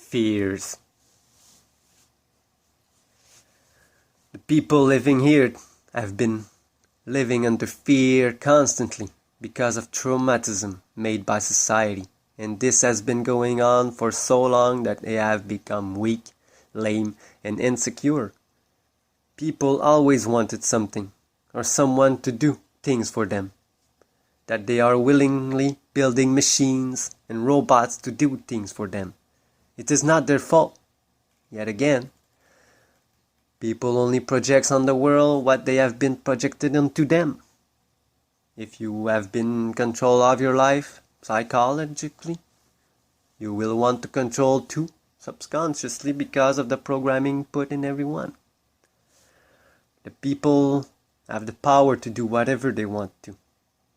fears. The people living here have been living under fear constantly because of traumatism made by society, and this has been going on for so long that they have become weak, lame, and insecure. People always wanted something or someone to do things for them, that they are willingly building machines and robots to do things for them. It is not their fault. Yet again, people only project on the world what they have been projected onto them. If you have been in control of your life psychologically, you will want to control too, subconsciously, because of the programming put in everyone. The people have the power to do whatever they want to,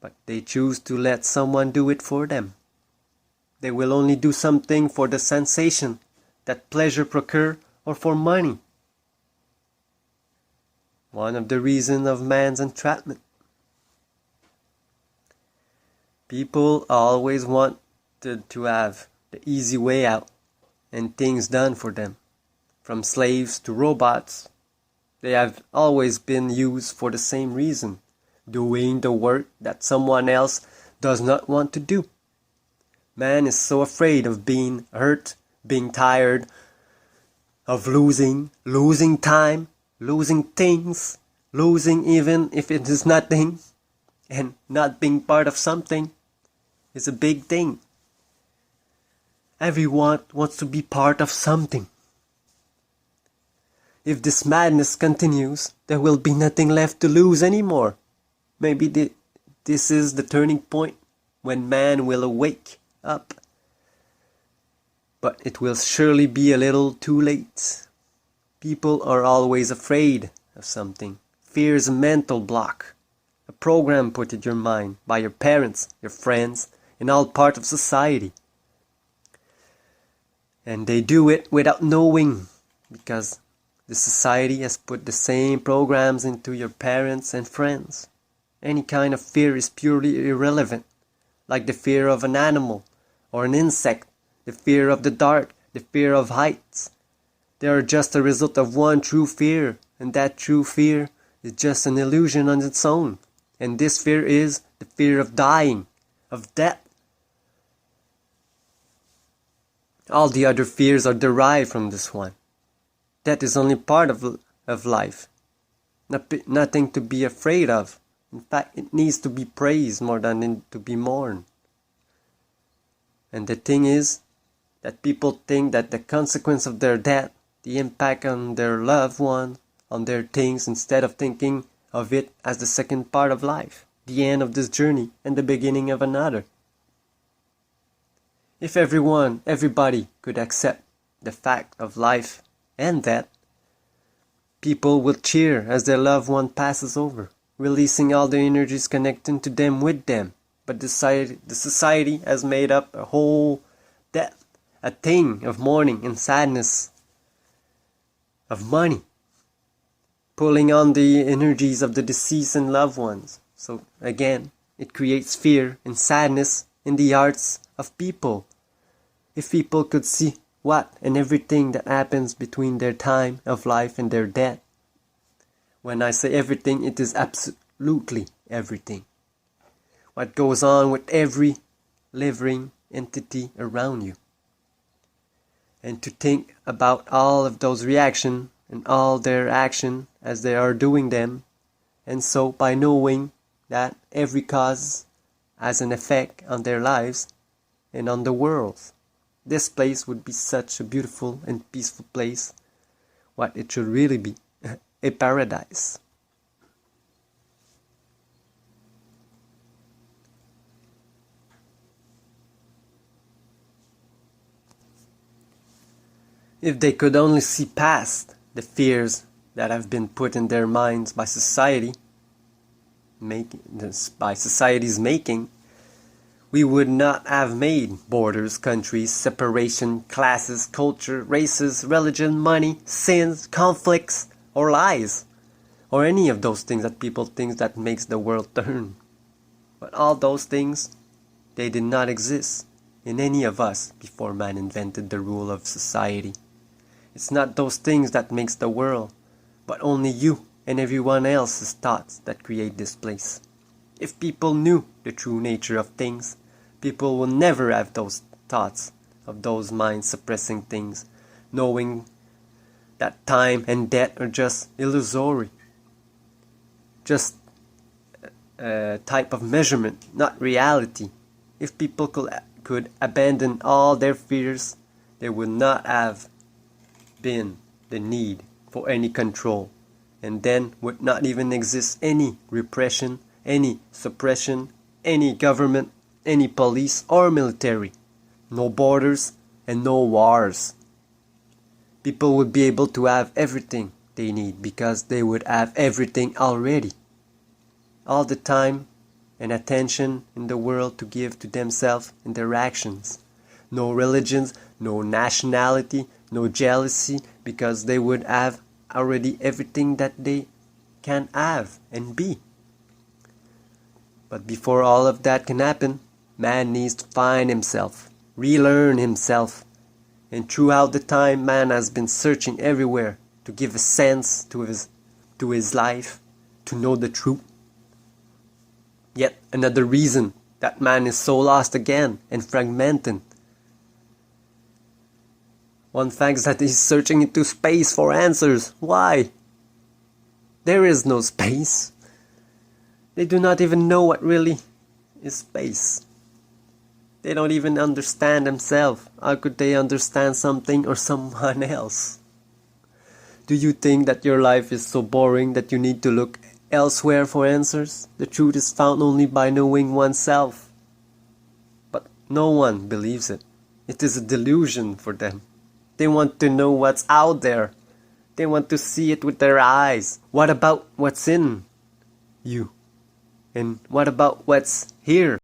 but they choose to let someone do it for them. They will only do something for the sensation that pleasure procure or for money. One of the reasons of man's entrapment. People always wanted to have the easy way out and things done for them. From slaves to robots, they have always been used for the same reason, doing the work that someone else does not want to do. Man is so afraid of being hurt, being tired, of losing time, losing things, losing even if it is nothing, and not being part of something is a big thing. Everyone wants to be part of something. If this madness continues, there will be nothing left to lose anymore. Maybe this is the turning point when man will awake up. But it will surely be a little too late. People are always afraid of something. Fear is a mental block, a program put in your mind by your parents, your friends, and all part of society. And they do it without knowing, because the society has put the same programs into your parents and friends. Any kind of fear is purely irrelevant, like the fear of an animal or an insect, the fear of the dark, the fear of heights. They are just a result of one true fear, and that true fear is just an illusion on its own. And this fear is the fear of dying, of death. All the other fears are derived from this one. That is only part of life. Nothing to be afraid of. In fact, it needs to be praised more than to be mourned. And the thing is that people think that the consequence of their death, the impact on their loved one, on their things, instead of thinking of it as the second part of life, the end of this journey and the beginning of another. If everybody could accept the fact of life and death, people will cheer as their loved one passes over, releasing all the energies connecting to them with them. But the society has made up a whole death, a thing of mourning and sadness, of money, pulling on the energies of the deceased and loved ones. So again, it creates fear and sadness in the hearts of people. If people could see what and everything that happens between their time of life and their death. When I say everything, it is absolutely everything. What goes on with every living entity around you. And to think about all of those reactions and all their action as they are doing them. And so by knowing that every cause has an effect on their lives and on the world. This place would be such a beautiful and peaceful place. What it should really be, a paradise. If they could only see past the fears that have been put in their minds by society, by society's making, we would not have made borders, countries, separation, classes, culture, races, religion, money, sins, conflicts, or lies, or any of those things that people think that makes the world turn. But all those things, they did not exist in any of us before man invented the rule of society. It's not those things that makes the world, but only you and everyone else's thoughts that create this place. If people knew the true nature of things, people will never have those thoughts of those minds suppressing things, knowing that time and death are just illusory, just a type of measurement, not reality. If people could abandon all their fears, there would not have been the need for any control, and then would not even exist any repression, any suppression, any government, any police or military, no borders and no wars. People would be able to have everything they need because they would have everything already. All the time and attention in the world to give to themselves and their actions. No religions, no nationality, no jealousy, because they would have already everything that they can have and be. But before all of that can happen, man needs to find himself, relearn himself. And throughout the time, man has been searching everywhere to give a sense to his life, to know the truth. Yet another reason that man is so lost again and fragmented. One fact is that he's searching into space for answers. Why? There is no space. They do not even know what really is space. They don't even understand themselves. How could they understand something or someone else? Do you think that your life is so boring that you need to look elsewhere for answers? The truth is found only by knowing oneself. But no one believes it. It is a delusion for them. They want to know what's out there. They want to see it with their eyes. What about what's in you? And what about what's here?